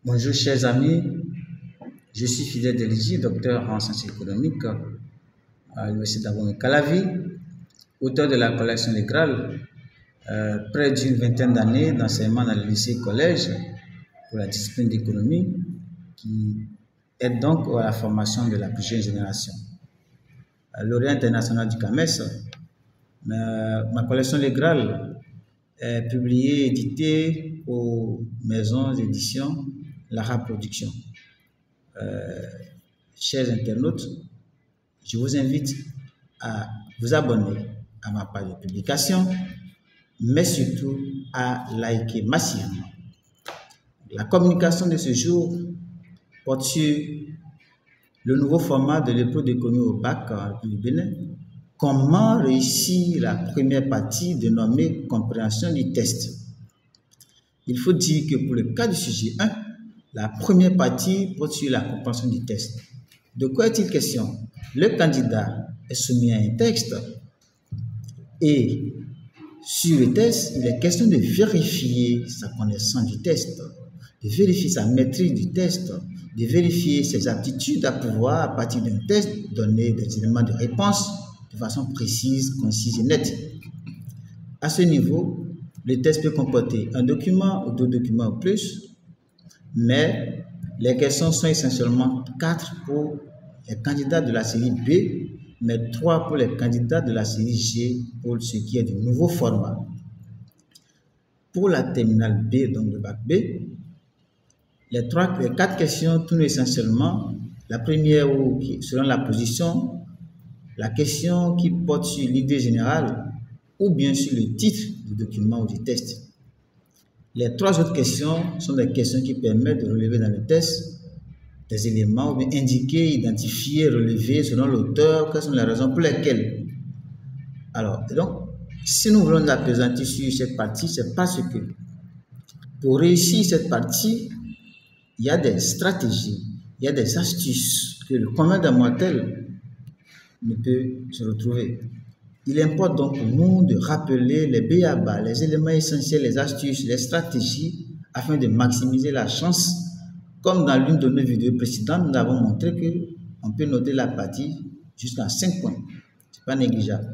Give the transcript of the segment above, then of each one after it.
Bonjour chers amis, je suis Fidèle Deligi, docteur en sciences économiques à l'Université d'Abomey-Calavi, auteur de la collection des Graal, près d'une vingtaine d'années d'enseignement dans le lycée et collège pour la discipline d'économie qui aide donc à la formation de la plus jeune génération. Lauréat international du CAMES, ma collection des Graal est publiée et éditée aux maisons d'édition Lara Production. Chers internautes, je vous invite à vous abonner à ma page de publication, mais surtout à liker massivement. La communication de ce jour porte sur le nouveau format de l'épreuve d'économie au bac en République du Bénin. Comment réussir la première partie dénommée compréhension du test? Il faut dire que pour le cas du sujet 1, la première partie porte sur la compréhension du test. De quoi est-il question? Le candidat est soumis à un texte et sur le test, il est question de vérifier sa connaissance du test, de vérifier sa maîtrise du test, de vérifier ses aptitudes à pouvoir, à partir d'un test, donner des éléments de réponse de façon précise, concise et nette. À ce niveau, le test peut comporter un document ou deux documents ou plus, mais les questions sont essentiellement 4 pour les candidats de la série B, mais 3 pour les candidats de la série G pour ce qui est du nouveau format. Pour la terminale B, donc le bac B, les 4 questions tournent essentiellement. La première, selon la position, la question qui porte sur l'idée générale ou bien sur le titre du document ou du test. Les 3 autres questions sont des questions qui permettent de relever dans le test des éléments ou bien indiquer, identifier, relever selon l'auteur quelles sont les raisons pour lesquelles. Alors, donc, si nous voulons la présenter sur cette partie, c'est parce que pour réussir cette partie, il y a des stratégies, il y a des astuces que le commun des mortels ne peut se retrouver. Il importe donc pour nous de rappeler les b.a.-ba, les éléments essentiels, les astuces, les stratégies, afin de maximiser la chance. Comme dans l'une de nos vidéos précédentes, nous avons montré qu'on peut noter la partie jusqu'à 5 points. Ce n'est pas négligeable.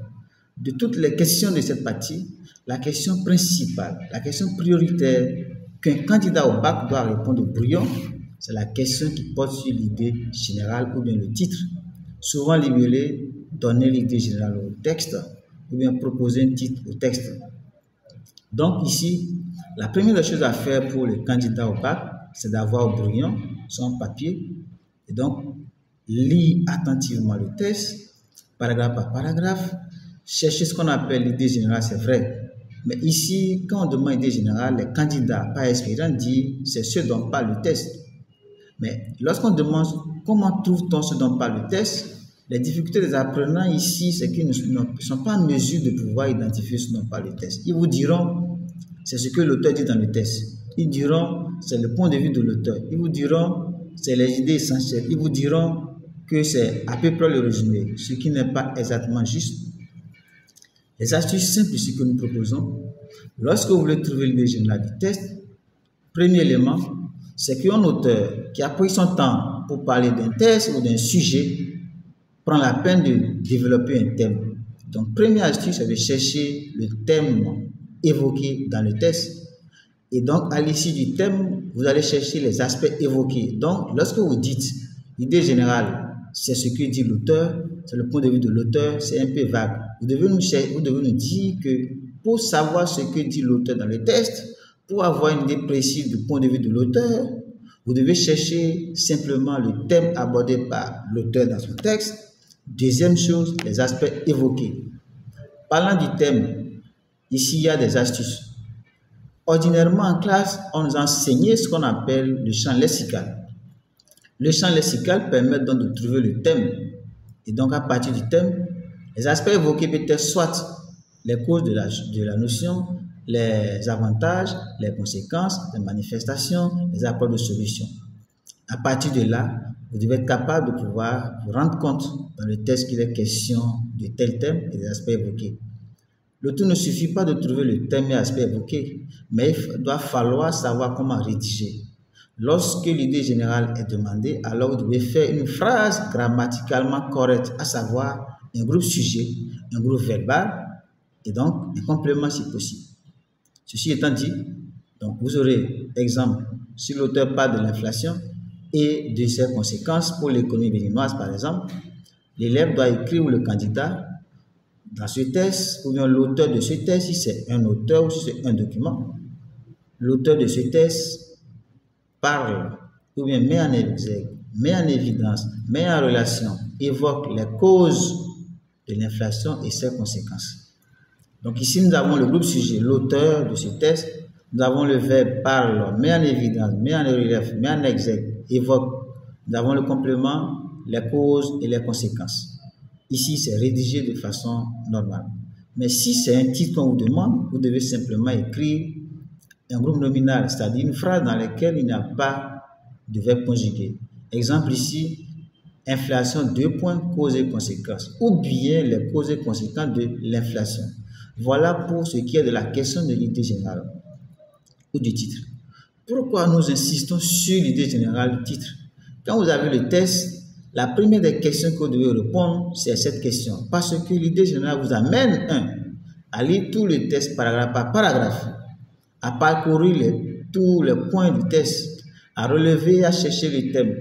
De toutes les questions de cette partie, la question principale, la question prioritaire qu'un candidat au bac doit répondre au brouillon, c'est la question qui porte sur l'idée générale ou bien le titre. Souvent libellé, donner l'idée générale au texte ou bien proposer un titre au texte. Donc ici, la première des choses à faire pour le candidat au bac, c'est d'avoir au brouillon son papier et donc lire attentivement le texte, paragraphe par paragraphe, chercher ce qu'on appelle l'idée générale, c'est vrai. Mais ici, quand on demande l'idée générale, les candidats par expérience disent c'est ce dont parle le test. Mais lorsqu'on demande comment trouve-t-on ce dont parle le test, les difficultés des apprenants ici, c'est qu'ils ne sont pas en mesure de pouvoir identifier ce dont parle le test. Ils vous diront, c'est ce que l'auteur dit dans le test. Ils diront, c'est le point de vue de l'auteur. Ils vous diront, c'est les idées essentielles. Ils vous diront que c'est à peu près le résumé, ce qui n'est pas exactement juste. Les astuces simples ici que nous proposons, lorsque vous voulez trouver l'idée générale du test, premier élément, c'est qu'un auteur qui a pris son temps pour parler d'un test ou d'un sujet prend la peine de développer un thème. Donc, première astuce, c'est de chercher le thème évoqué dans le test. Et donc, à l'issue du thème, vous allez chercher les aspects évoqués. Donc, lorsque vous dites l'idée générale, c'est ce que dit l'auteur, c'est le point de vue de l'auteur, c'est un peu vague. Vous devez nous dire que pour savoir ce que dit l'auteur dans le test, pour avoir une idée précise du point de vue de l'auteur, vous devez chercher simplement le thème abordé par l'auteur dans son texte. Deuxième chose, les aspects évoqués. Parlant du thème, ici il y a des astuces. Ordinairement en classe, on nous enseignait ce qu'on appelle le champ lexical. Le champ lexical permet donc de trouver le thème. Et donc à partir du thème, les aspects évoqués peuvent être soit les causes de la notion, les avantages, les conséquences, les manifestations, les apports de solutions. À partir de là, vous devez être capable de pouvoir vous rendre compte dans le test qu'il est question de tel thème et des aspects évoqués. Le tout ne suffit pas de trouver le thème et l'aspect évoqué, mais il doit falloir savoir comment rédiger. Lorsque l'idée générale est demandée, alors vous devez faire une phrase grammaticalement correcte, à savoir un groupe sujet, un groupe verbal et donc un complément si possible. Ceci étant dit, donc vous aurez exemple, si l'auteur parle de l'inflation et de ses conséquences pour l'économie béninoise par exemple, l'élève doit écrire ou le candidat dans ce test, ou bien l'auteur de ce test, si c'est un auteur ou si c'est un document, l'auteur de ce test parle ou bien met en exergue, met en évidence, met en relation, évoque les causes de l'inflation et ses conséquences. Donc ici, nous avons le groupe sujet, l'auteur de ce test, nous avons le verbe parle, met en évidence, met en relief, met en exergue, évoque. Nous avons le complément, les causes et les conséquences. Ici, c'est rédigé de façon normale. Mais si c'est un titre qu'on vous demande, vous devez simplement écrire un groupe nominal, c'est-à-dire une phrase dans laquelle il n'y a pas de verbe conjugué. Exemple ici, inflation, 2 points, causes et conséquences, ou bien les causes et conséquences de l'inflation. Voilà pour ce qui est de la question de l'idée générale ou du titre. Pourquoi nous insistons sur l'idée générale du titre? Quand vous avez le test, la première des questions que vous devez répondre, c'est cette question. Parce que l'idée générale vous amène, à lire tout le test paragraphe par paragraphe, à parcourir tous les points du test, à relever et à chercher les thèmes.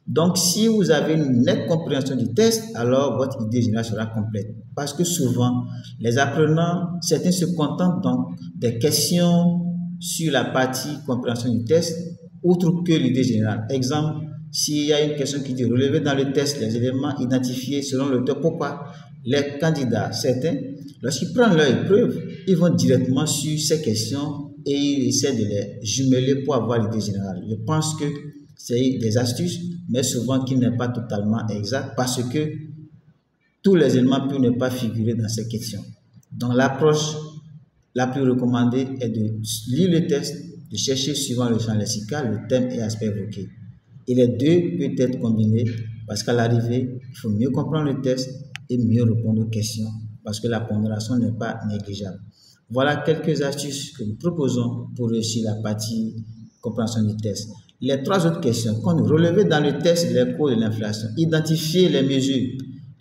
Donc, si vous avez une nette compréhension du test, alors votre idée générale sera complète. Parce que souvent, les apprenants, certains se contentent donc des questions sur la partie compréhension du test, outre que l'idée générale. Exemple, s'il y a une question qui dit relever dans le test les éléments identifiés selon l'auteur, pourquoi les candidats, certains, lorsqu'ils prennent leur épreuve, ils vont directement sur ces questions et ils essaient de les jumeler pour avoir l'idée générale. Je pense que c'est des astuces, mais souvent qui n'est pas totalement exact parce que tous les éléments peuvent ne pas figurer dans ces questions. Donc l'approche la plus recommandée est de lire le test, de chercher suivant le champ lexical, le thème et aspect évoqué. Et les deux peuvent être combinés parce qu'à l'arrivée, il faut mieux comprendre le test et mieux répondre aux questions parce que la pondération n'est pas négligeable. Voilà quelques astuces que nous proposons pour réussir la partie compréhension du test. Les 3 autres questions qu'on relevait dans le test les causes de l'inflation, identifier les mesures.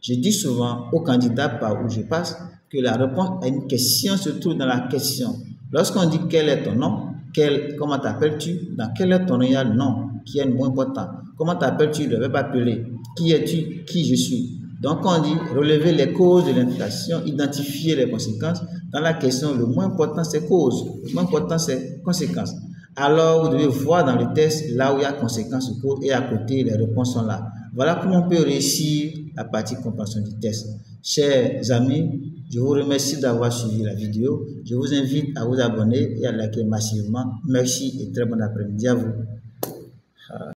Je dis souvent aux candidats par où je passe que la réponse à une question se trouve dans la question. Lorsqu'on dit quel est ton nom, comment t'appelles-tu, dans quel est ton nom, il y a le nom qui est le moins important. Comment t'appelles-tu, le verbe appeler. Qui es-tu, qui je suis. Donc on dit relever les causes de l'inflation, identifier les conséquences. Dans la question, le moins important c'est cause, le moins important c'est conséquences. Alors vous devez voir dans le test là où il y a conséquences ou causes et à côté les réponses sont là. Voilà comment on peut réussir la partie compréhension du test. Chers amis, je vous remercie d'avoir suivi la vidéo. Je vous invite à vous abonner et à liker massivement. Merci et très bon après-midi à vous.